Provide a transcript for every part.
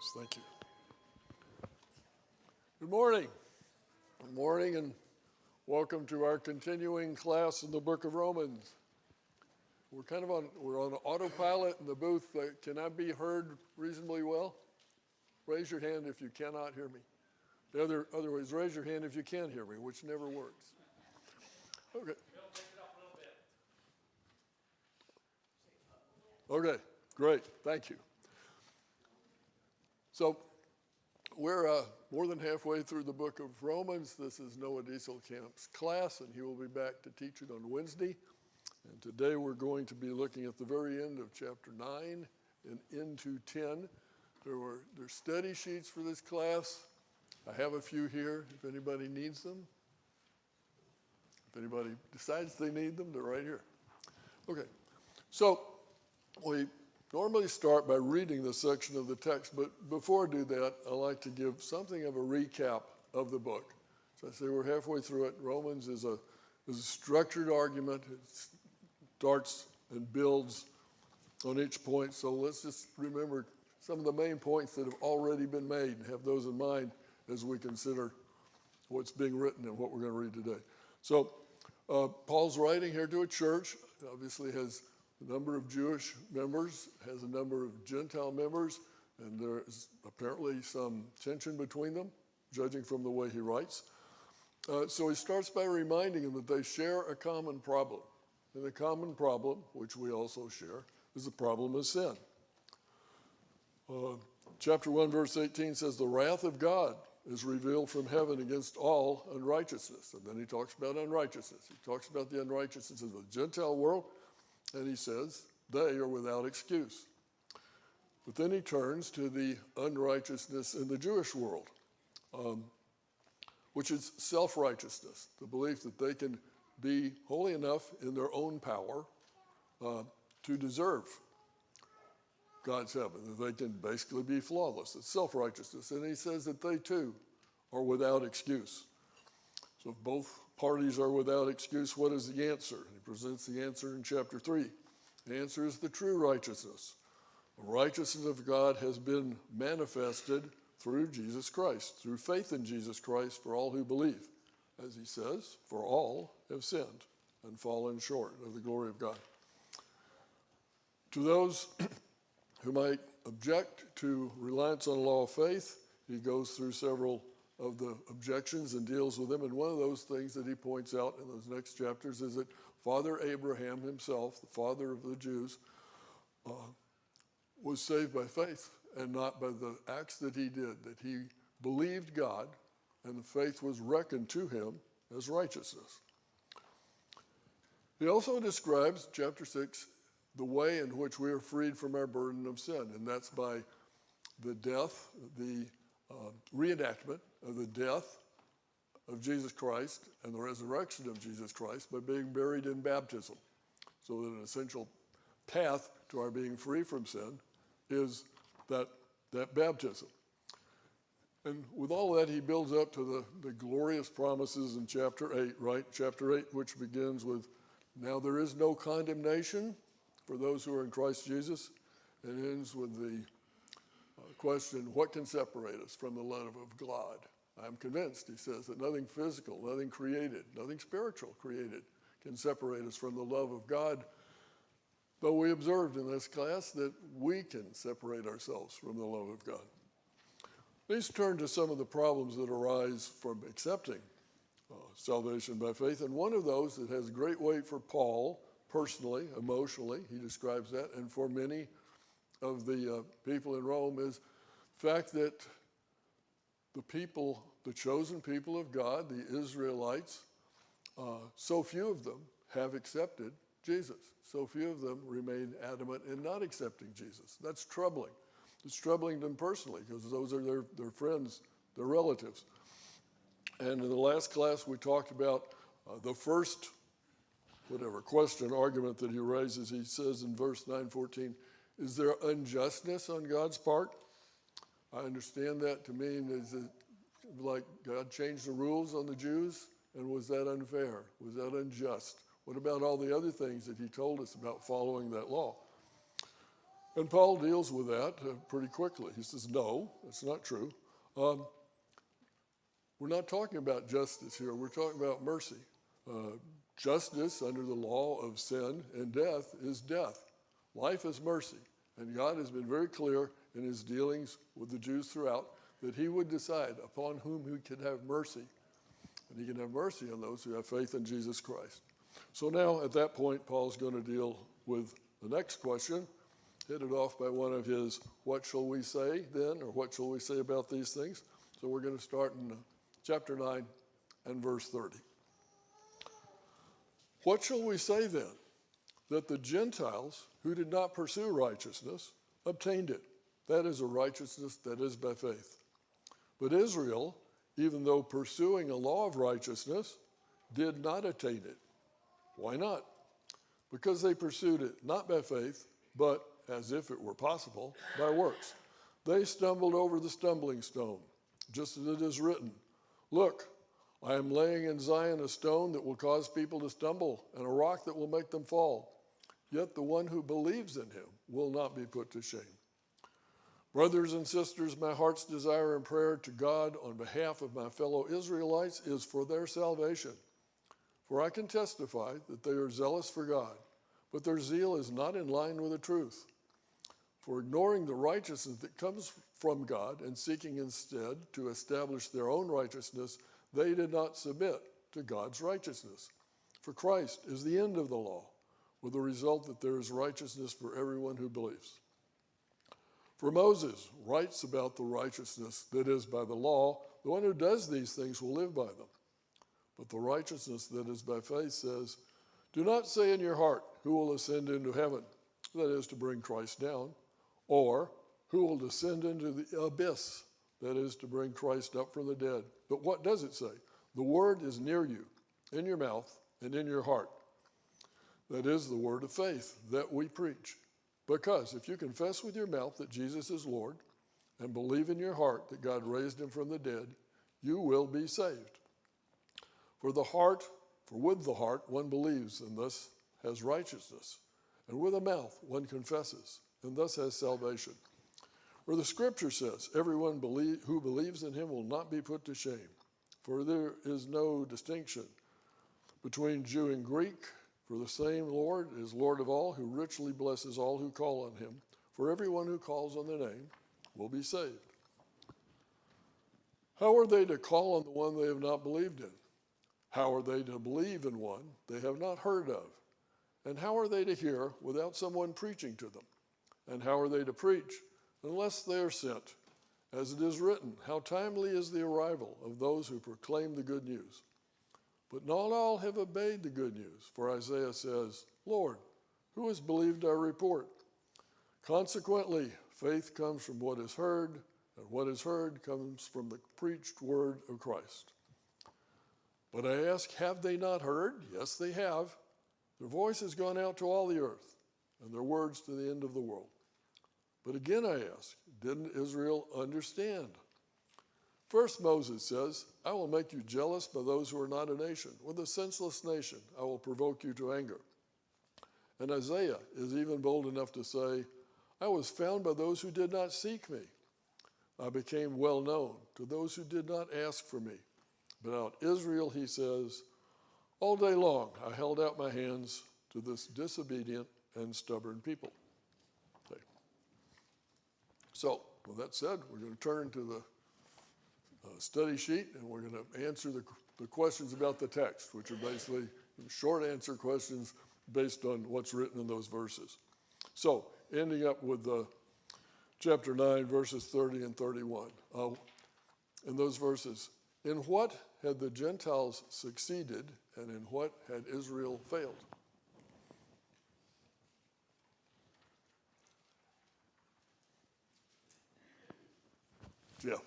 those. Thank you. Good morning. Good morning, and welcome to our continuing class in the book of Romans. We're on autopilot in the booth. Can I be heard reasonably well? Raise your hand if you cannot hear me. Otherwise, raise your hand if you can hear me, which never works. Okay. Okay, great. Thank you. So we're more than halfway through the book of Romans. This is Noah Dieselkamp's class, and he will be back to teach it on Wednesday. And today we're going to be looking at the very end of chapter 9 and into 10. There's study sheets for this class. I have a few here if anybody needs them. If anybody decides they need them, they're right here. Okay, so we normally start by reading the section of the text, but before I do that, I like to give something of a recap of the book. So I say we're halfway through it. Romans is a structured argument. It starts and builds on each point. So let's just remember some of the main points that have already been made and have those in mind as we consider what's being written and what we're going to read today. So Paul's writing here to a church. It obviously has a number of Jewish members, has a number of Gentile members, and there is apparently some tension between them, judging from the way he writes. So he starts by reminding them that they share a common problem. And the common problem, which we also share, is the problem of sin. Chapter 1, verse 18 says, the wrath of God is revealed from heaven against all unrighteousness. And then he talks about unrighteousness. He talks about the unrighteousness of the Gentile world, and he says they are without excuse. But then he turns to the unrighteousness in the Jewish world, which is self-righteousness, the belief that they can be holy enough in their own power to deserve God's heaven, that they can basically be flawless. It's self-righteousness. And he says that they too are without excuse. So if both parties are without excuse, what is the answer? He presents the answer in chapter 3. The answer is the true righteousness. The righteousness of God has been manifested through Jesus Christ, through faith in Jesus Christ for all who believe. As he says, for all have sinned and fallen short of the glory of God. To those who might object to reliance on the law of faith, he goes through several of the objections and deals with them. And one of those things that he points out in those next chapters is that Father Abraham himself, the father of the Jews, was saved by faith and not by the acts that he did, that he believed God and the faith was reckoned to him as righteousness. He also describes, chapter 6, the way in which we are freed from our burden of sin, and that's by the death, the reenactment of the death of Jesus Christ and the resurrection of Jesus Christ by being buried in baptism. So that an essential path to our being free from sin is that baptism. And with all that, he builds up to the glorious promises in chapter 8, right? Chapter 8, which begins with, now there is no condemnation for those who are in Christ Jesus, and ends with the question, what can separate us from the love of God? I'm convinced, he says, that nothing physical, nothing created, nothing spiritual created can separate us from the love of God. Though we observed in this class that we can separate ourselves from the love of God. Let's turn to some of the problems that arise from accepting salvation by faith. And one of those that has great weight for Paul, personally, emotionally, he describes that, and for many of the people in Rome, is the fact that the people, the chosen people of God, the Israelites, so few of them have accepted Jesus. So few of them remain adamant in not accepting Jesus. That's troubling. It's troubling them personally because those are their friends, their relatives. And in the last class, we talked about the first question, argument that he raises. He says in verse 9:14, is there unjustness on God's part? I understand that to mean, is it like God changed the rules on the Jews? And was that unfair? Was that unjust? What about all the other things that he told us about following that law? And Paul deals with that pretty quickly. He says, no, it's not true. We're not talking about justice here. We're talking about mercy. Justice under the law of sin and death is death. Life is mercy. And God has been very clear in his dealings with the Jews throughout that he would decide upon whom he could have mercy. And he can have mercy on those who have faith in Jesus Christ. So now at that point, Paul's going to deal with the next question, headed off by one of his, what shall we say then, or what shall we say about these things? So we're going to start in chapter 9 and verse 30. What shall we say then? That the Gentiles who did not pursue righteousness obtained it. That is a righteousness that is by faith. But Israel, even though pursuing a law of righteousness, did not attain it. Why not? Because they pursued it not by faith, but, as if it were possible, by works. They stumbled over the stumbling stone, just as it is written, look, I am laying in Zion a stone that will cause people to stumble, and a rock that will make them fall. Yet the one who believes in him will not be put to shame. Brothers and sisters, my heart's desire and prayer to God on behalf of my fellow Israelites is for their salvation. For I can testify that they are zealous for God, but their zeal is not in line with the truth. For ignoring the righteousness that comes from God and seeking instead to establish their own righteousness, they did not submit to God's righteousness. For Christ is the end of the law, with the result that there is righteousness for everyone who believes. For Moses writes about the righteousness that is by the law, the one who does these things will live by them. But the righteousness that is by faith says, do not say in your heart, who will ascend into heaven, that is to bring Christ down, or who will descend into the abyss, that is to bring Christ up from the dead. But what does it say? The word is near you, in your mouth and in your heart. That is the word of faith that we preach. Because if you confess with your mouth that Jesus is Lord and believe in your heart that God raised him from the dead, you will be saved. For with the heart one believes and thus has righteousness, and with the mouth one confesses and thus has salvation. For the scripture says, everyone who believes in him will not be put to shame. For there is no distinction between Jew and Greek, for the same Lord is Lord of all, who richly blesses all who call on him. For everyone who calls on the name will be saved. How are they to call on the one they have not believed in? How are they to believe in one they have not heard of? And how are they to hear without someone preaching to them? And how are they to preach unless they are sent? As it is written, how timely is the arrival of those who proclaim the good news. But not all have obeyed the good news, for Isaiah says, Lord, who has believed our report? Consequently, faith comes from what is heard, and what is heard comes from the preached word of Christ. But I ask, have they not heard? Yes, they have. Their voice has gone out to all the earth, and their words to the end of the world. But again I ask, didn't Israel understand? First Moses says, I will make you jealous by those who are not a nation. With a senseless nation, I will provoke you to anger. And Isaiah is even bold enough to say, I was found by those who did not seek me. I became well known to those who did not ask for me. But about Israel, he says, all day long I held out my hands to this disobedient and stubborn people. Okay. So, with that said, we're going to turn to the study sheet, and we're going to answer the questions about the text, which are basically short answer questions based on what's written in those verses. So, ending up with chapter 9, verses 30 and 31. In those verses, in what had the Gentiles succeeded, and in what had Israel failed? Jeff.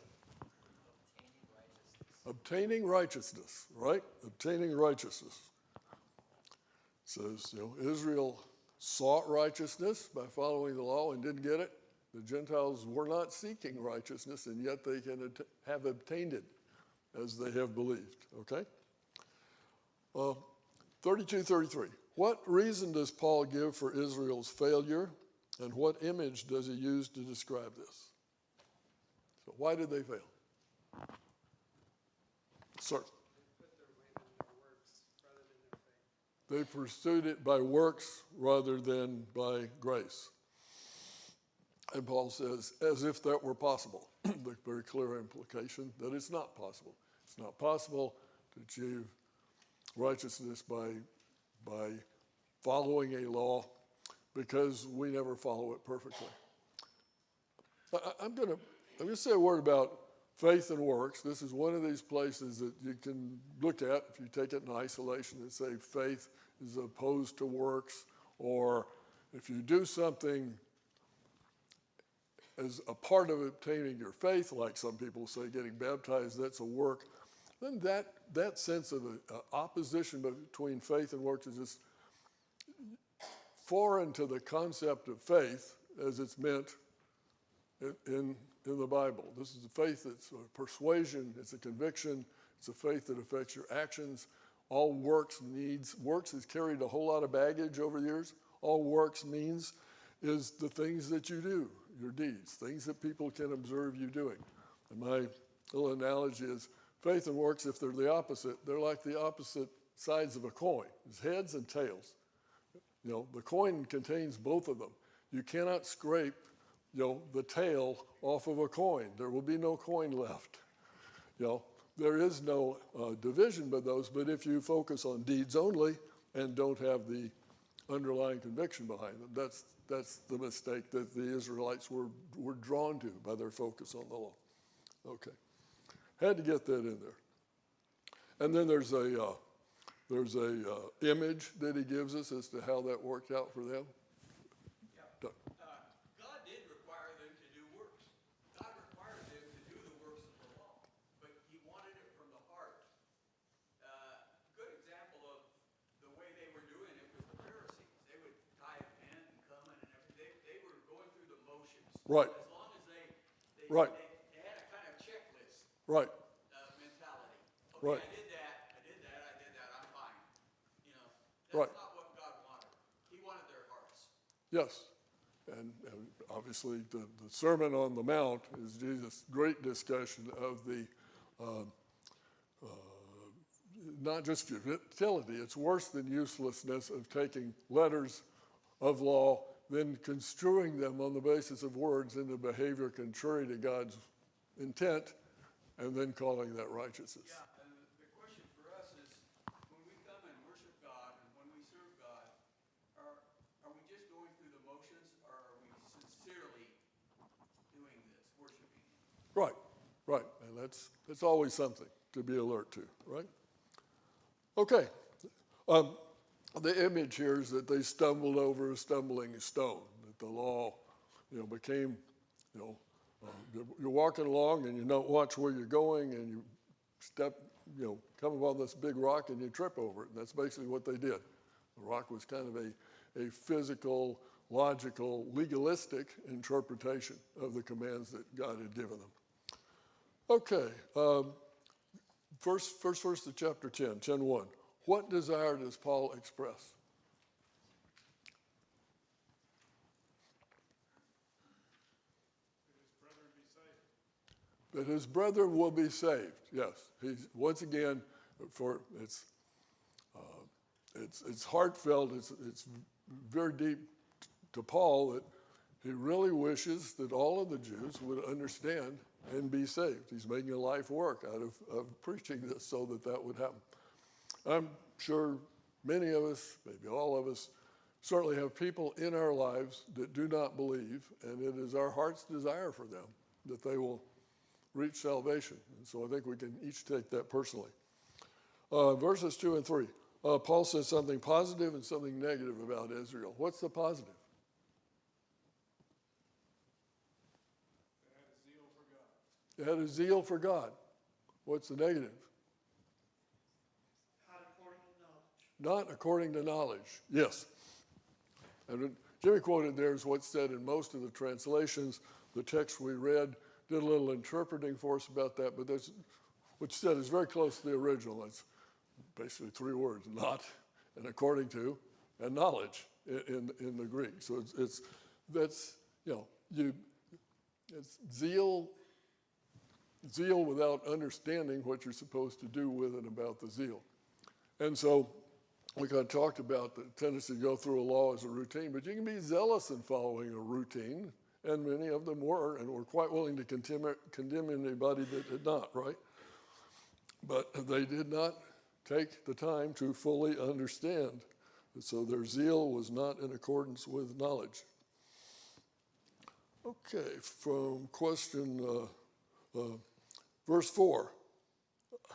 Obtaining righteousness, right? Obtaining righteousness. It says, Israel sought righteousness by following the law and didn't get it. The Gentiles were not seeking righteousness, and yet they can have obtained it as they have believed, okay? 32, 33. What reason does Paul give for Israel's failure? And what image does he use to describe this? So why did they fail? Sir. They pursued it by works rather than by grace. And Paul says, as if that were possible. The very clear implication that it's not possible. It's not possible to achieve righteousness by following a law because we never follow it perfectly. I'm going to say a word about faith and works. This is one of these places that you can look at if you take it in isolation and say faith is opposed to works, or if you do something as a part of obtaining your faith, like some people say getting baptized, that's a work, then that sense of opposition between faith and works is just foreign to the concept of faith as it's meant in the Bible. This is a faith that's a persuasion, it's a conviction, it's a faith that affects your actions. All works has carried a whole lot of baggage over the years. All works means is the things that you do, your deeds, things that people can observe you doing. And my little analogy is faith and works, if they're the opposite, they're like the opposite sides of a coin. It's heads and tails. The coin contains both of them. You cannot scrape, the tail off of a coin. There will be no coin left. There is no division by those, but if you focus on deeds only and don't have the underlying conviction behind them, that's the mistake that the Israelites were drawn to by their focus on the law. Okay, had to get that in there. And then there's a image that he gives us as to how that worked out for them. Yeah. God did require them to do works. God required them to do the works of the law, but he wanted it from the heart. Good example of the way they were doing it was the Pharisees. They would tie a pen and come in and everything. They were going through the motions. Right. As long as they Right. they had a kind of checklist Right. mentality. Okay, Right. I did that, I'm fine. That's Right. not what God wanted. He wanted their hearts. Yes. And obviously the Sermon on the Mount is Jesus' great discussion of the not just futility, it's worse than uselessness of taking letters of law, then construing them on the basis of words into behavior contrary to God's intent, and then calling that righteousness. Yeah, and the question for us is, when we come and worship God and when we serve God, are we just going through the motions, or are we sincerely doing this, worshiping Him? Right. And that's always something to be alert to, right? Okay. The image here is that they stumbled over a stumbling stone, that the law, became, you're walking along and you don't watch where you're going and you step, come upon this big rock and you trip over it. And that's basically what they did. The rock was kind of a physical, logical, legalistic interpretation of the commands that God had given them. Okay, first verse of chapter 10:1. What desire does Paul express? That his brother will be saved. Yes, he's once again it's heartfelt. It's very deep to Paul that he really wishes that all of the Jews would understand and be saved. He's making a life work out of preaching this so that would happen. I'm sure many of us, maybe all of us, certainly have people in our lives that do not believe, and it is our heart's desire for them that they will reach salvation. And so I think we can each take that personally. Verses 2 and 3. Paul says something positive and something negative about Israel. What's the positive? They had a zeal for God. What's the negative? Not according to knowledge. Yes. And Jimmy quoted there is what's said in most of the translations. The text we read did a little interpreting for us about that, but what's said is very close to the original. It's basically three words: not, and according to, and knowledge in the Greek. So it's that's, it's zeal without understanding what you're supposed to do with it about the zeal. And so we kind of talked about the tendency to go through a law as a routine, but you can be zealous in following a routine, and many of them were, and were quite willing to condemn anybody that did not, right? But they did not take the time to fully understand. So their zeal was not in accordance with knowledge. Okay, from question verse 4,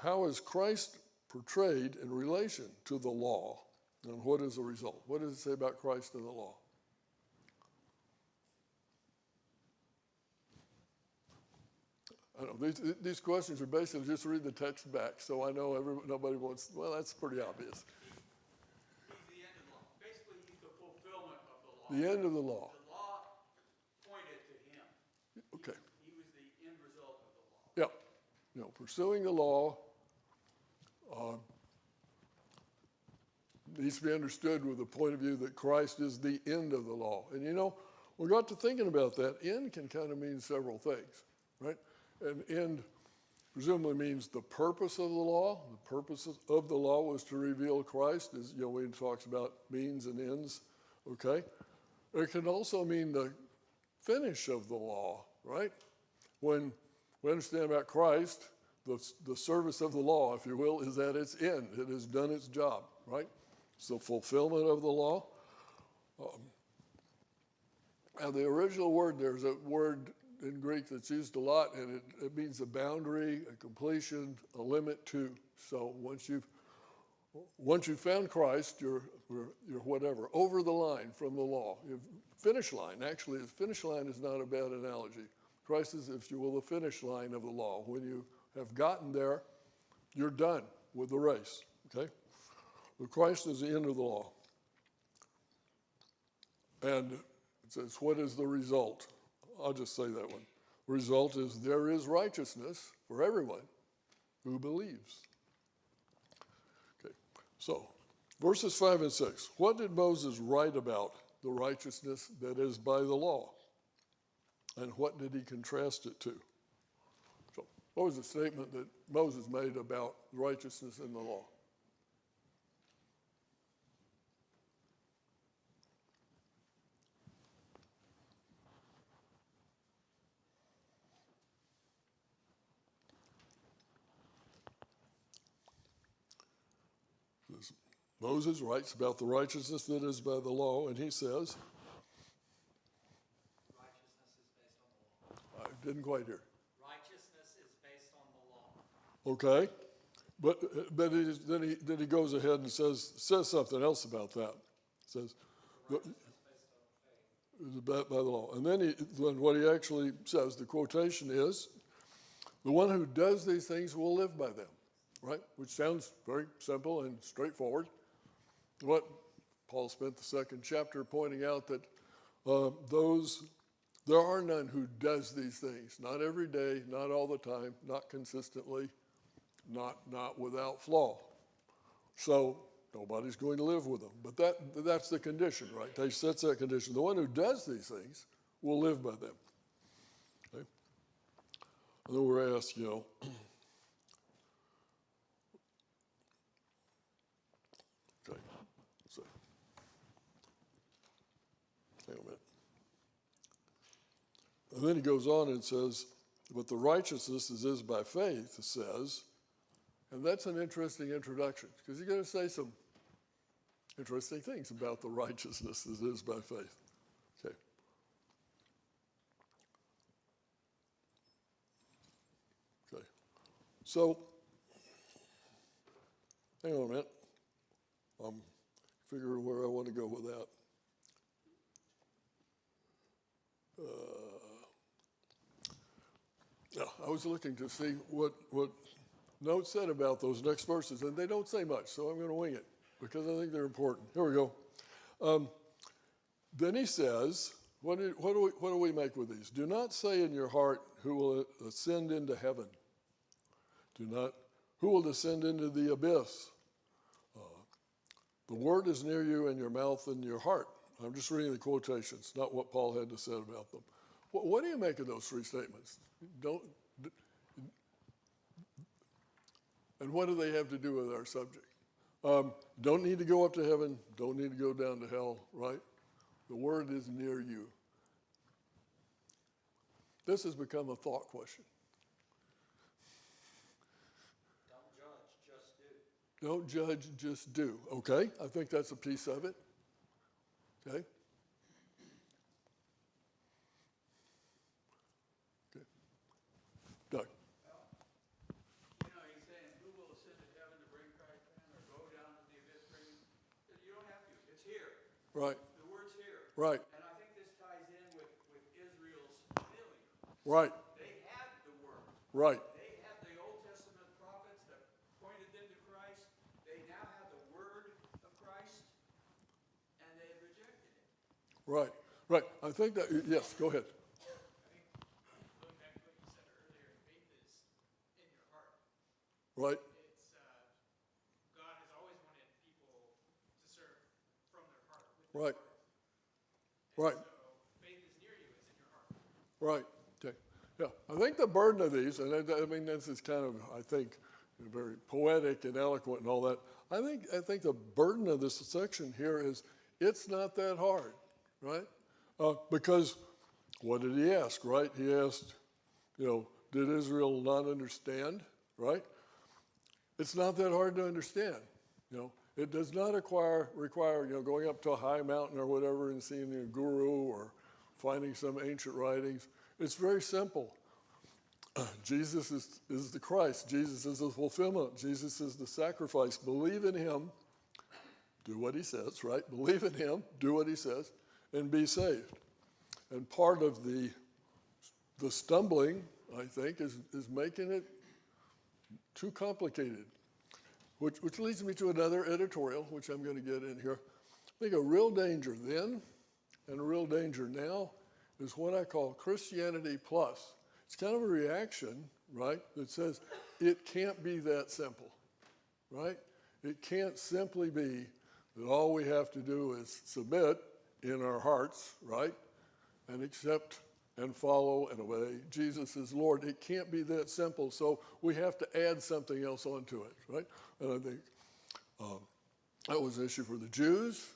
how is Christ portrayed in relation to the law, and what is the result? What does it say about Christ and the law? I don't know, these questions are basically just read the text back, so I know nobody wants, well, that's pretty obvious. He's the end of the law. Basically, he's the fulfillment of the law. The end of the law. The law pointed to him. Okay. He was the end result of the law. Yeah. Pursuing the law needs to be understood with the point of view that Christ is the end of the law. And we got to thinking about that. End can kind of mean several things, right? And end presumably means the purpose of the law. The purpose of the law was to reveal Christ, as when it talks about means and ends, okay? It can also mean the finish of the law, right? When we understand about Christ, the service of the law, if you will, is at its end. It has done its job, right? It's the fulfillment of the law. Now, the original word, there's a word in Greek that's used a lot, and it means a boundary, a completion, a limit to. So once you've found Christ, you're whatever, over the line from the law. Finish line, actually, the finish line is not a bad analogy. Christ is, if you will, the finish line of the law. When you have gotten there, you're done with the race, okay? But Christ is the end of the law. And it says, what is the result? I'll just say that one. The result is there is righteousness for everyone who believes. Okay, so verses 5 and 6. What did Moses write about the righteousness that is by the law? And what did he contrast it to? So what was the statement that Moses made about righteousness in the law? Moses writes about the righteousness that is by the law, and he says, righteousness is based on the law. I didn't quite hear. Righteousness is based on the law. Okay, but then he goes ahead and says something else about that. Says, Righteousness based on faith. is about by the law, and then what he actually says, the quotation is, the one who does these things will live by them, right? Which sounds very simple and straightforward. What Paul spent the second chapter pointing out that there are none who does these things, not every day, not all the time, not consistently, not without flaw. So nobody's going to live with them. But that's the condition, right? He sets that condition. The one who does these things will live by them. Okay? And then we're asked, okay, so hang on a minute. And then he goes on and says, but the righteousness is by faith, it says, and that's an interesting introduction, because he's going to say some interesting things about the righteousness that is by faith. Okay. Okay. So, hang on a minute. I'm figuring where I want to go with that. Yeah, I was looking to see what notes said about those next verses, and they don't say much, so I'm going to wing it because I think they're important. Here we go. Then he says, what do we make with these? Do not say in your heart, who will ascend into heaven? Who will descend into the abyss? The word is near you in your mouth and your heart. I'm just reading the quotations, not what Paul had to say about them. What do you make of those three statements? And what do they have to do with our subject? Don't need to go up to heaven, don't need to go down to hell, right? The word is near you. This has become a thought question. Don't judge, just do. Don't judge, just do. Okay, I think that's a piece of it. Okay. Okay. Doug. You know, he's saying, who will ascend to heaven to bring Christ down or go down to the abyss bring him? You don't have to. It's here. Right. The word's here. Right. And I think this ties in with Israel's failure. Right. They had the word. Right. They had the Old Testament prophets that pointed them to Christ. They now have the word of Christ, and they rejected it. Right. Right. I think that, yes, go ahead. I think going back to what you said earlier, faith is in your heart. Right. It's God has always wanted people to serve from their heart. With Right. their heart. Right. So faith is near you; it's in your heart. Right. Okay. Yeah. I think the burden of these, and I mean, this is kind of, I think, very poetic and eloquent and all that. I think the burden of this section here is it's not that hard, right? Because what did he ask, right? He asked, did Israel not understand, right? It's not that hard to understand, It does not require going up to a high mountain or whatever and seeing a guru or finding some ancient writings. It's very simple. Jesus is the Christ. Jesus is the fulfillment. Jesus is the sacrifice. Believe in him. Do what he says, right? Believe in him. Do what he says. And be saved. And part of the stumbling, I think, is making it too complicated. Which leads me to another editorial, which I'm going to get in here. I think a real danger then and a real danger now is what I call Christianity plus. It's kind of a reaction, right, that says it can't be that simple, right? It can't simply be that all we have to do is submit in our hearts, right, and accept and follow and obey Jesus as Lord. It can't be that simple, so we have to add something else onto it, right? And I think that was an issue for the Jews.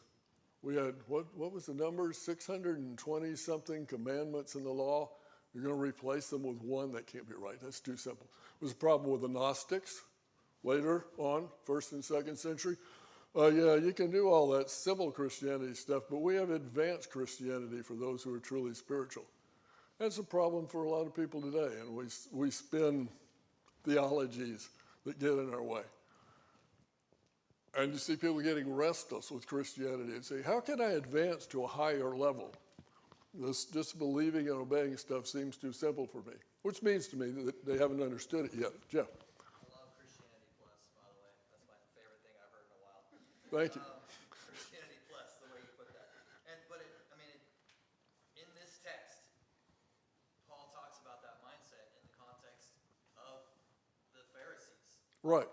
We had, what was the number? 620-something commandments in the law. You're going to replace them with one? That can't be right. That's too simple. It was a problem with the Gnostics later on, 1st and 2nd century. Yeah, you can do all that simple Christianity stuff, but we have advanced Christianity for those who are truly spiritual. That's a problem for a lot of people today, and we spin theologies that get in our way. And you see people getting restless with Christianity and say, how can I advance to a higher level? This just believing and obeying stuff seems too simple for me, which means to me that they haven't understood it yet. Jeff. I love Christianity Plus, by the way. That's my favorite thing I've heard in a while. Thank you. Christianity Plus, the way you put that. In this text, Paul talks about that mindset in the context of the Pharisees. Right.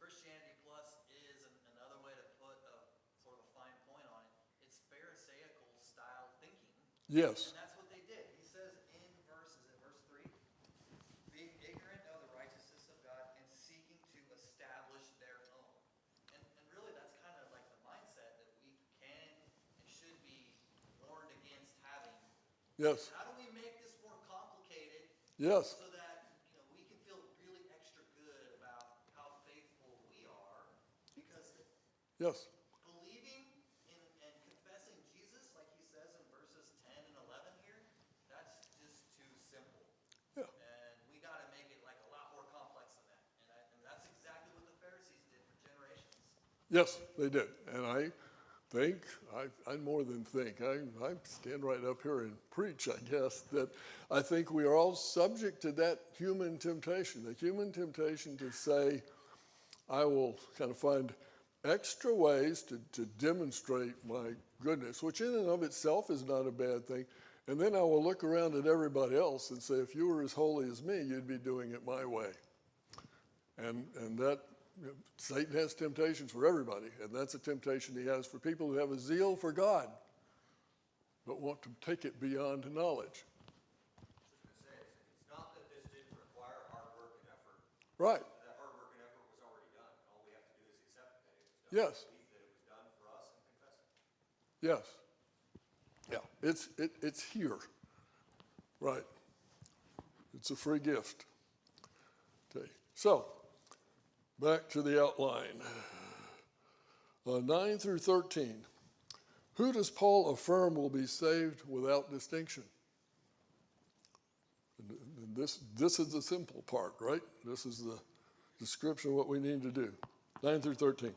Christianity Plus is another way to put a sort of a fine point on it. It's Pharisaical style thinking. Yes. And that's what they did. He says in verse 3, being ignorant of the righteousness of God and seeking to establish their own. And really that's kind of like the mindset that we can and should be warned against having. Yes. How do we make this more complicated? Yes. So that we can feel really extra good about how faithful we are, because Yes. believing in and confessing Jesus, like he says in verses 10 and 11 here, that's just too simple. Yeah. And we got to make it like a lot more complex than that. And that's exactly what the Pharisees did for generations. Yes, they did. And I think, I more than think, I stand right up here and preach, I guess, that I think we are all subject to that human temptation, the human temptation to say, I will kind of find extra ways to demonstrate my goodness, which in and of itself is not a bad thing. And then I will look around at everybody else and say, if you were as holy as me, you'd be doing it my way. And that, Satan has temptations for everybody, and that's a temptation he has for people who have a zeal for God, but want to take it beyond knowledge. It's not that this didn't require hard work and effort. Right. That hard work and effort was already done. All we have to do is accept that it was done. Yes. Believe that it was done for us and confess it. Yes. Yeah, it's here. Right. It's a free gift. Okay. So, back to the outline. 9 through 13. Who does Paul affirm will be saved without distinction? And this is the simple part, right? This is the description of what we need to do. 9 through 13.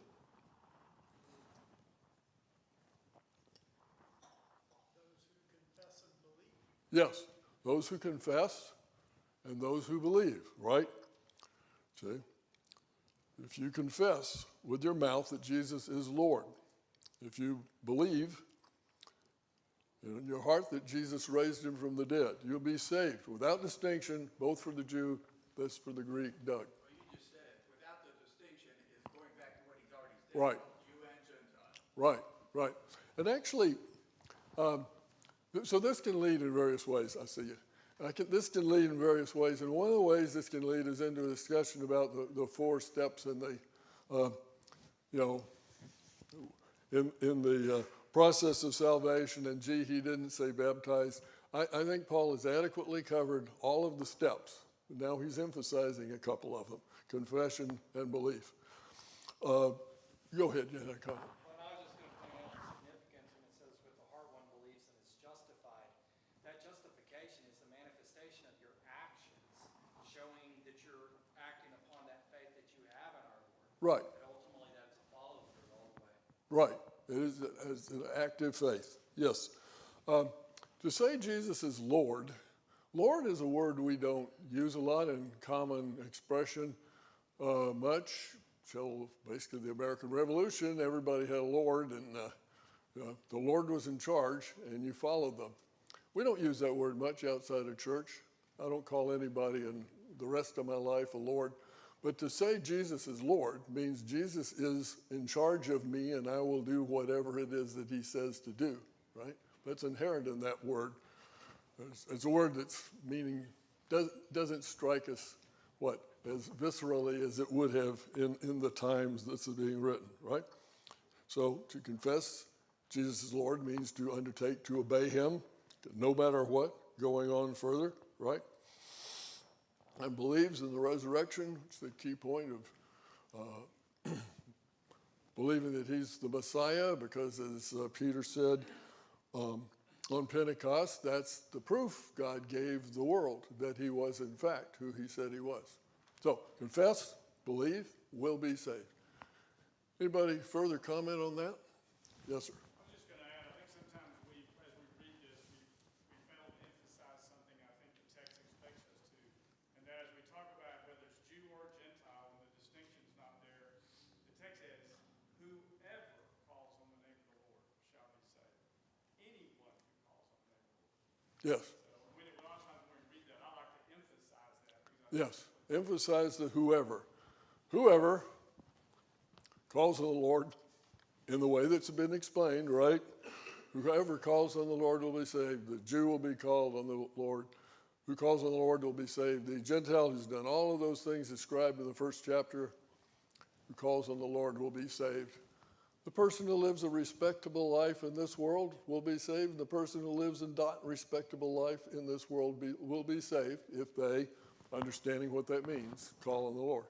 Yes, those who confess and those who believe, right? See? If you confess with your mouth that Jesus is Lord, if you believe in your heart that Jesus raised him from the dead, you'll be saved without distinction, both for the Jew, this for the Greek, Doug. Well, you just said it, without the distinction is going back to what he's already said. Right. Jew and Gentile. Right. And actually, so this can lead in various ways, I see you. This can lead in various ways, and one of the ways this can lead is into a discussion about the 4 steps in the, in the process of salvation, and gee, he didn't say baptized. I think Paul has adequately covered all of the steps. Now he's emphasizing a couple of them, confession and belief. Go ahead, you had a comment. Well, I was just going to point out the significance when it says with the heart one believes and is justified. That justification is the manifestation of your actions, showing that you're acting upon that faith that you have in our Lord. Right. But ultimately, that's a follow-through all the way. Right. It is an active faith. Yes. To say Jesus is Lord, Lord is a word we don't use a lot in common expression much. Till basically the American Revolution, everybody had a Lord, and the Lord was in charge, and you followed them. We don't use that word much outside of church. I don't call anybody in the rest of my life a Lord. But to say Jesus is Lord means Jesus is in charge of me, and I will do whatever it is that he says to do, right? That's inherent in that word. It's a word that's meaning doesn't strike us, as viscerally as it would have in the times this is being written, right? So to confess Jesus is Lord means to undertake to obey him, no matter what, going on further, right? And believes in the resurrection, which is the key point of believing that he's the Messiah, because as Peter said on Pentecost, that's the proof God gave the world that he was in fact who he said he was. So confess, believe, will be saved. Anybody further comment on that? Yes, sir. I was just going to add, I think sometimes as we read this, we fail to emphasize something I think the text expects us to. And that as we talk about whether it's Jew or Gentile, when the distinction's not there, the text says, whoever calls on the name of the Lord shall be saved. Anyone who calls on the name of the Lord. Yes. So a lot of times when we read that, I like to emphasize that. Yes. Emphasize the whoever. Whoever calls on the Lord in the way that's been explained, right? Whoever calls on the Lord will be saved. The Jew will be called on the Lord. Who calls on the Lord will be saved. The Gentile who's done all of those things described in the first chapter, who calls on the Lord will be saved. The person who lives a respectable life in this world will be saved. The person who lives a not respectable life in this world will be saved if they, understanding what that means, call on the Lord.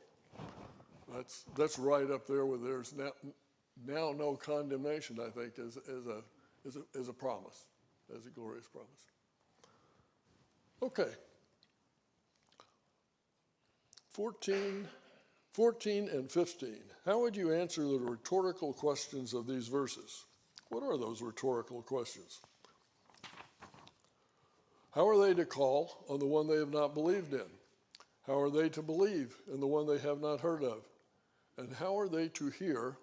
That's right up there where there's now no condemnation, I think, as a promise, as a glorious promise. Okay. 14 and 15. How would you answer the rhetorical questions of these verses? What are those rhetorical questions? How are they to call on the one they have not believed in? How are they to believe in the one they have not heard of? And how are they to hear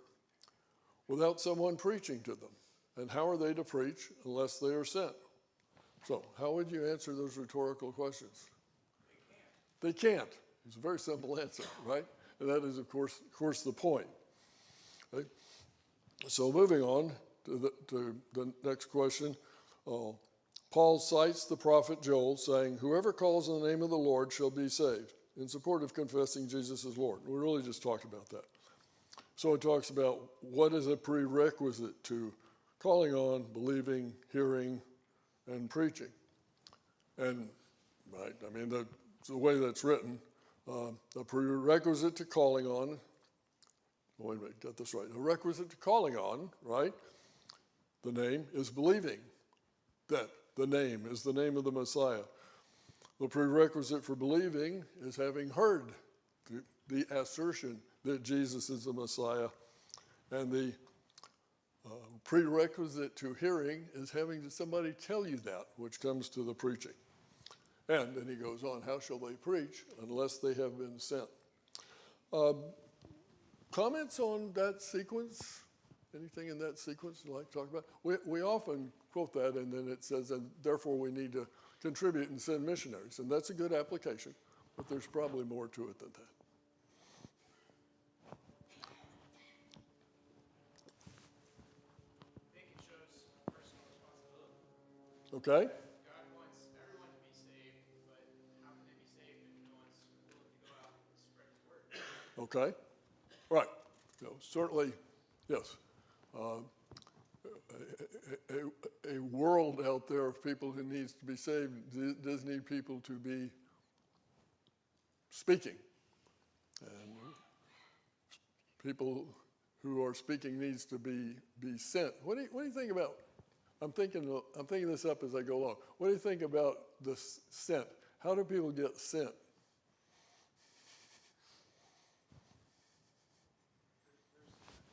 without someone preaching to them? And how are they to preach unless they are sent? So, how would you answer those rhetorical questions? They can't. It's a very simple answer, right? And that is, of course, the point. Right? So, moving on to the next question. Paul cites the prophet Joel saying, whoever calls on the name of the Lord shall be saved, in support of confessing Jesus as Lord. We really just talked about that. So it talks about what is a prerequisite to calling on, believing, hearing, and preaching. And, right, I mean, the way that's written, the prerequisite to calling on, wait a minute, get this right. The requisite to calling on, right, the name is believing that the name is the name of the Messiah. The prerequisite for believing is having heard the assertion that Jesus is the Messiah. And the prerequisite to hearing is having somebody tell you that, which comes to the preaching. And then he goes on, how shall they preach unless they have been sent? Comments on that sequence? Anything in that sequence you'd like to talk about? We often quote that, and then it says, and therefore we need to contribute and send missionaries. And that's a good application, but there's probably more to it than that. I think it shows personal responsibility. Okay? God wants everyone to be saved, but how can they be saved if no one's willing to go out and spread his word? Okay? Right. Certainly, yes. A world out there of people who needs to be saved does need people to be speaking. And people who are speaking needs to be sent. What do you think about? I'm thinking this up as I go along. What do you think about the sent? How do people get sent?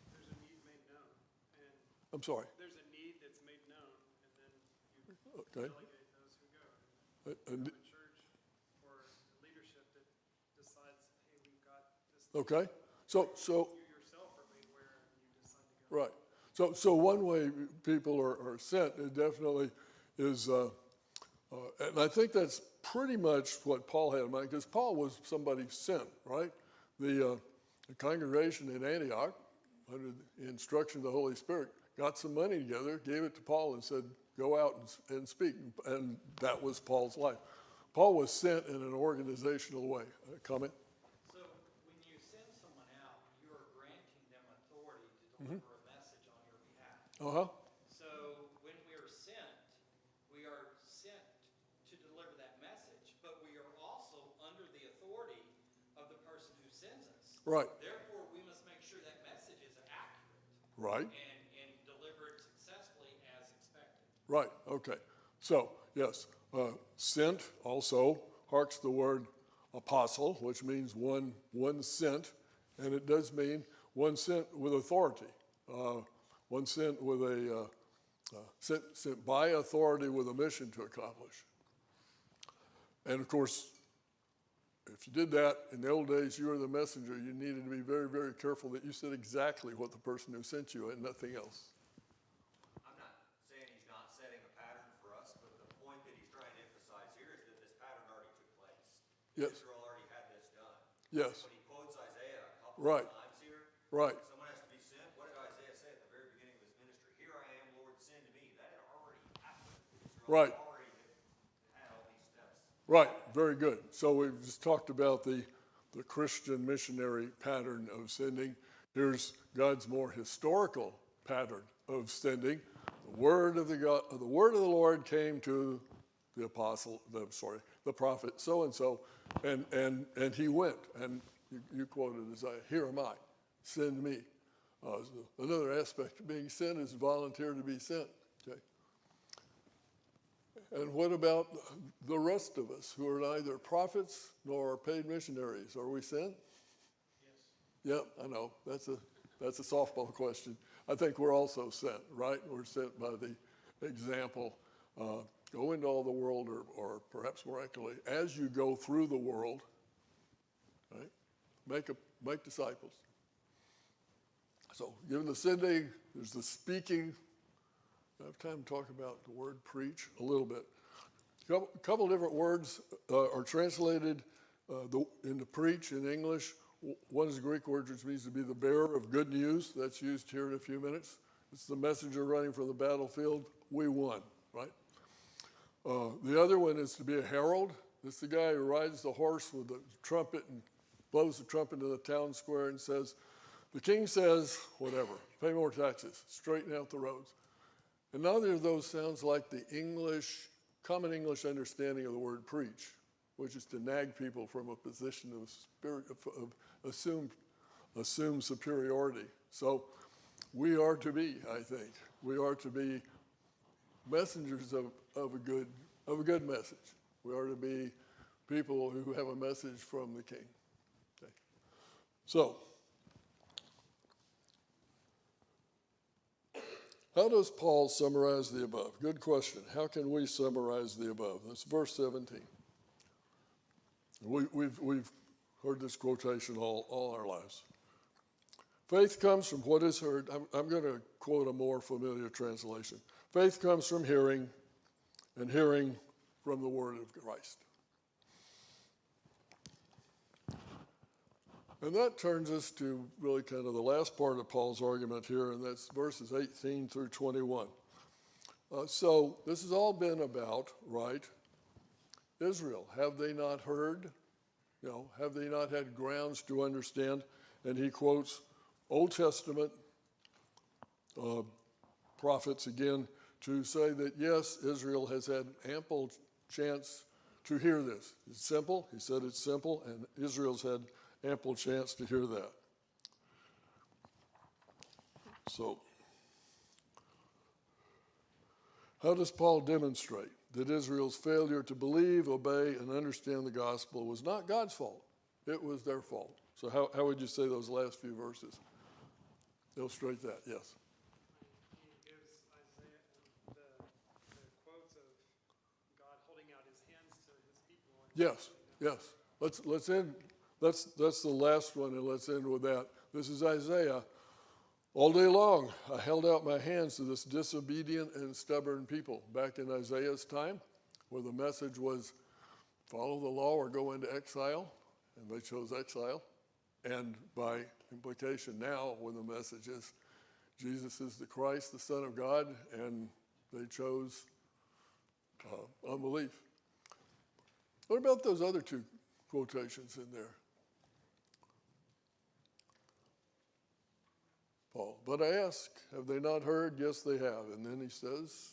There's a need made known, and I'm sorry. there's a need that's made known, and then you Okay. delegate those who go. And- You have a church or leadership that decides, hey, we've got this. Okay. So You yourself are made aware, and you decide to go. right. So one way people are sent, it definitely is, and I think that's pretty much what Paul had in mind, because Paul was somebody sent, right? The congregation in Antioch, under the instruction of the Holy Spirit, got some money together, gave it to Paul, and said, go out and speak. And that was Paul's life. Paul was sent in an organizational way. Comment? So when you send someone out, you are granting them authority to deliver a message on your behalf. Uh-huh. So when we are sent to deliver that message, but we are also under the authority of the person who sends us. Right. Therefore, we must make sure that message is accurate Right. and delivered successfully as expected. Right, okay. So, yes, sent also harks the word apostle, which means one sent, and it does mean one sent with authority. One sent with sent by authority with a mission to accomplish. And of course, if you did that in the old days, you were the messenger. You needed to be very, very careful that you said exactly what the person who sent you and nothing else. I'm not saying he's not setting a pattern for us, but the point that he's trying to emphasize here is that this pattern already took place. Yes. Israel already had this done. Yes. When he quotes Isaiah a couple Right. of times here, Right. someone has to be sent. What did Isaiah say at the very beginning of his ministry? Here I am, Lord, send me. That had already happened. Israel Right. already had all these steps. Right, very good. So we've just talked about the Christian missionary pattern of sending. Here's God's more historical pattern of sending. The word of the Lord came to the prophet so and so, and he went. And you quoted Isaiah, "Here am I, send me." So another aspect of being sent is volunteer to be sent. Okay. And what about the rest of us who are neither prophets nor paid missionaries? Are we sent? Yes. Yeah, I know. That's a softball question. I think we're also sent, right? We're sent by the example. Go into all the world, or perhaps more accurately, as you go through the world, right? Make disciples. So, given the sending, there's the speaking. I have time to talk about the word preach a little bit. A couple different words are translated into preach in English. One is a Greek word which means to be the bearer of good news. That's used here in a few minutes. It's the messenger running from the battlefield. We won, right? The other one is to be a herald. It's the guy who rides the horse with the trumpet and blows the trumpet into the town square and says, the king says, whatever, pay more taxes, straighten out the roads. And neither of those sounds like the common English understanding of the word preach, which is to nag people from a position of assumed superiority. So we are to be, I think, we are to be messengers of a good message. We are to be people who have a message from the king. Okay. So, how does Paul summarize the above? Good question. How can we summarize the above? That's verse 17. We've heard this quotation all our lives. Faith comes from what is heard. I'm going to quote a more familiar translation. Faith comes from hearing, and hearing from the word of Christ. And that turns us to really kind of the last part of Paul's argument here, and that's verses 18 through 21. So this has all been about, right, Israel. Have they not heard? Have they not had grounds to understand? And he quotes Old Testament prophets again to say that, yes, Israel has had ample chance to hear this. It's simple. He said it's simple, and Israel's had ample chance to hear that. So, how does Paul demonstrate that Israel's failure to believe, obey, and understand the gospel was not God's fault? It was their fault. So how would you say those last few verses illustrate that? Yes. He gives Isaiah the quotes of God holding out his hands to his people. Yes. Let's end. That's the last one, and let's end with that. This is Isaiah. All day long, I held out my hands to this disobedient and stubborn people. Back in Isaiah's time, where the message was follow the law or go into exile, and they chose exile. And by implication now, when the message is Jesus is the Christ, the Son of God, and they chose unbelief. What about those other two quotations in there? Paul, but I ask, have they not heard? Yes, they have. And then he says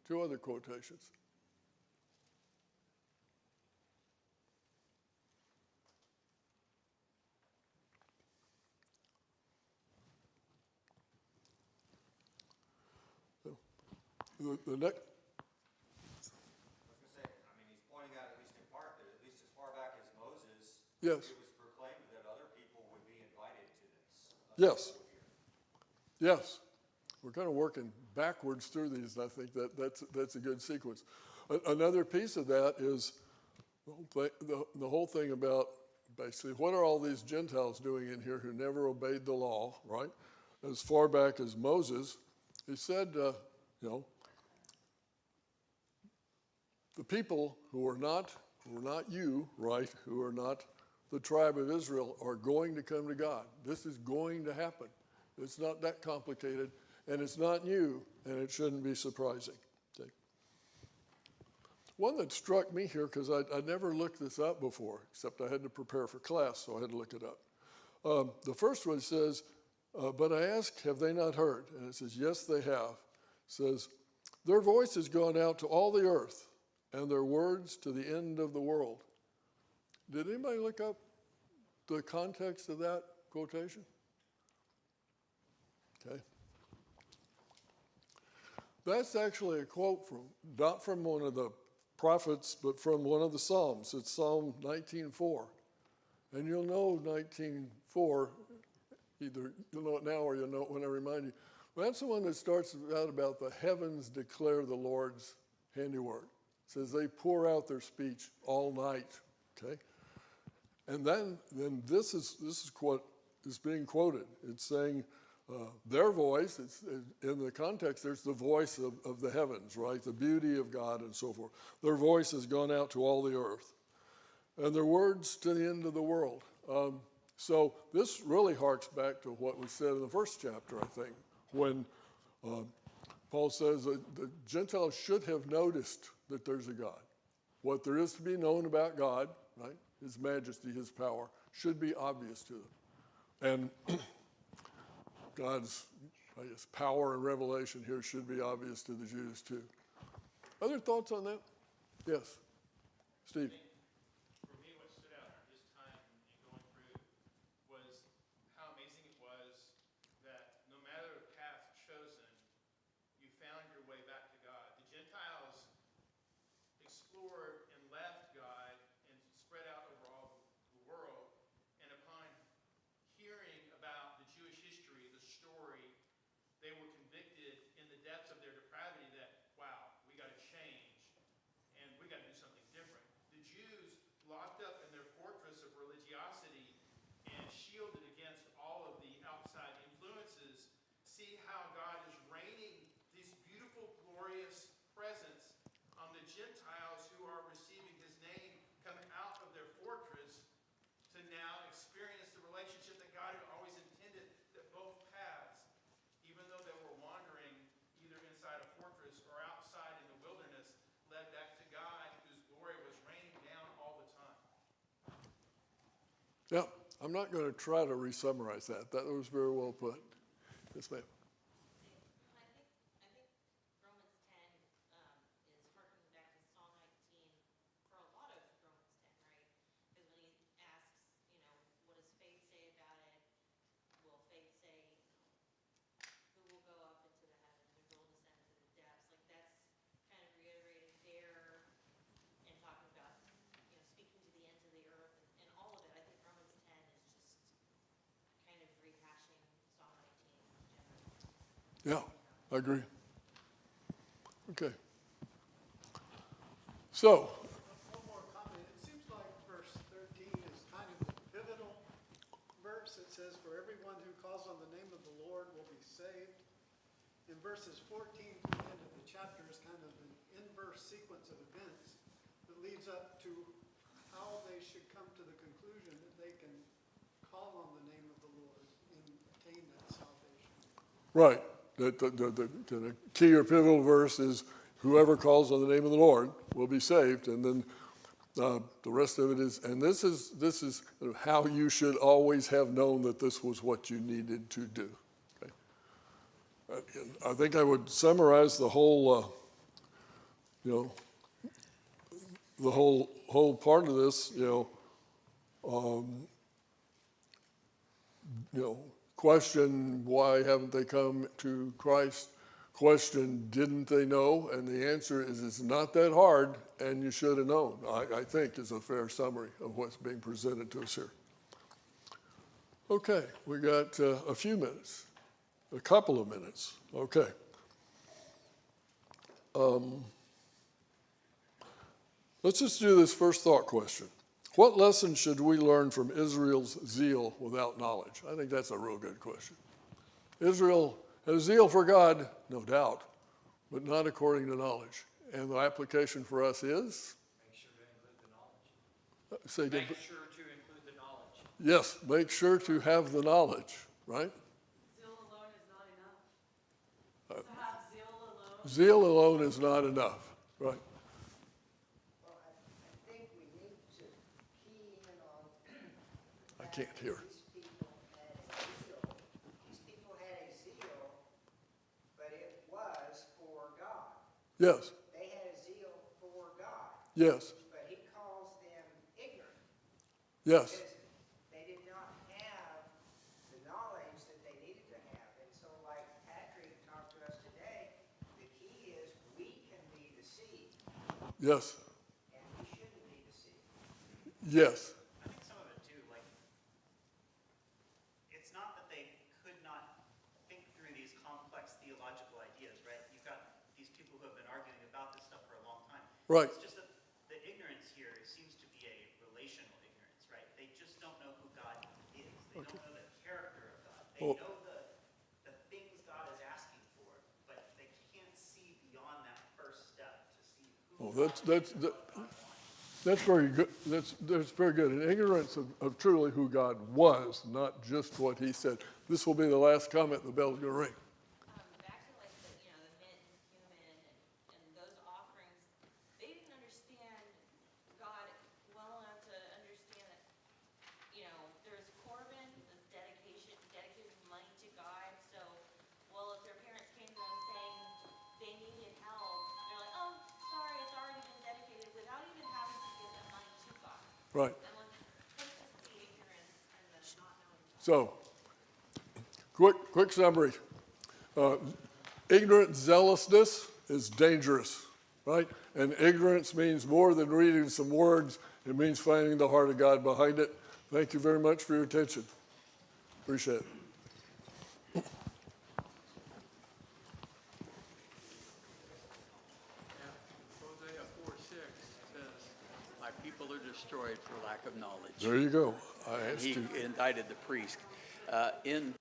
two other quotations. The next. I was going to say, he's pointing out, at least in part, that at least as far back as Moses, Yes. it was proclaimed that other people would be invited to this. Yes. Yes. We're kind of working backwards through these, and I think that's a good sequence. Another piece of that is the whole thing about basically what are all these Gentiles doing in here who never obeyed the law, right? As far back as Moses, he said, the people who are not you, right, who are not the tribe of Israel are going to come to God. This is going to happen. It's not that complicated, and it's not new, and it shouldn't be surprising. Okay. One that struck me here, because I never looked this up before, except I had to prepare for class, so I had to look it up. The first one says, but I ask, have they not heard? And it says, yes, they have. It says, their voice has gone out to all the earth, and their words to the end of the world. Did anybody look up the context of that quotation? Okay. That's actually a quote not from one of the prophets, but from one of the Psalms. It's Psalm 19:4. And you'll know 19:4, either you'll know it now or you'll know it when I remind you. But that's the one that starts out about the heavens declare the Lord's handiwork. It says they pour out their speech all night, okay? And then this is what is being quoted. It's saying their voice, in the context, there's the voice of the heavens, right? The beauty of God and so forth. Their voice has gone out to all the earth. And their words to the end of the world. So this really harks back to what we said in the first chapter, I think, when Paul says that the Gentiles should have noticed that there's a God. What there is to be known about God, right, his majesty, his power, should be obvious to them. And God's, I guess, power and revelation here should be obvious to the Jews too. Other thoughts on that? Yes. Steve. For me, what stood out during this time in going through was how amazing it was that no matter the path chosen, you found your way back to God. The Gentiles explored and left God and spread out over all the world. And upon hearing about the Jewish history, the story, they were convicted in the depths of their depravity that, wow, we got to change and we got to do something different. The Jews, locked up in their fortress of religiosity and shielded against all of the outside influences, see how God is raining this beautiful, glorious presence on the Gentiles who are receiving his name come out of their fortress to now experience the relationship that God had always intended, that both paths, even though they were wandering either inside a fortress or outside in the wilderness, led back to God, whose glory was raining down all the time. Yeah, I'm not going to try to re-summarize that. That was very well put. Yes, ma'am. I think Romans 10 is harkening back to Psalm 19 for a lot of Romans 10, right? Because when he asks, what does faith say about it? Will faith say, who will go up into the heavens or who will descend into the depths? Like that's kind of reiterated there and talking about, speaking to the ends of the earth and all of it. I think Romans 10 is just kind of rehashing Psalm 19 in general. Yeah, I agree. Okay. So, One more comment. It seems like verse 13 is kind of a pivotal verse. It says, "For everyone who calls on the name of the Lord will be saved." In verses 14 to the end of the chapter is kind of an inverse sequence of events that leads up to how they should come to the conclusion that they can call on the name of the Lord and attain that salvation. right, the key or pivotal verse is whoever calls on the name of the Lord will be saved, and then the rest of it is, and this is how you should always have known that this was what you needed to do. Okay? I think I would summarize the whole, the whole part of this, question, why haven't they come to Christ? Question, didn't they know? And the answer is, it's not that hard, and you should have known, I think is a fair summary of what's being presented to us here. Okay, we got a few minutes, a couple of minutes. Okay. Let's just do this first thought question. What lesson should we learn from Israel's zeal without knowledge? I think that's a real good question. Israel has zeal for God, no doubt, but not according to knowledge. And the application for us is? Make sure to include the knowledge. Say again. Make sure to include the knowledge. Yes, make sure to have the knowledge, right? Zeal alone is not enough. To have zeal alone. Zeal alone is not enough, right? Well, I think we need to key in on. I can't hear. These people had a zeal. These people had a zeal, but it was for God. Yes, They had a zeal for God, yes, but he calls them ignorant. yes, Because they did not have the knowledge that they needed to have. And so like Patrick talked to us today, the key is we can be deceived, yes, and we shouldn't be deceived. yes, I think some of it too, like, it's not that they could not think through these complex theological ideas, right? You've got these people who have been arguing about this stuff for a long time. right. It's just that the ignorance here seems to be a relational ignorance, right? They just don't know who God is. They don't know the character of God. They Well- know the things God is asking for, but they can't see beyond that first step to see who Well, God is and what God wants. That's very good. That's very good. An ignorance of truly who God was, not just what he said. This will be the last comment, the bell's going to ring. Back to like the mint and cumin and those offerings, Right. And just the ignorance and the not knowing. So, quick summary. Ignorant zealousness is dangerous, right? And ignorance means more than reading some words. It means finding the heart of God behind it. Thank you very much for your attention. Appreciate it. Hosea 4:6 says, "My people are destroyed for lack of knowledge." There you go. I And asked he you. indicted the priest. In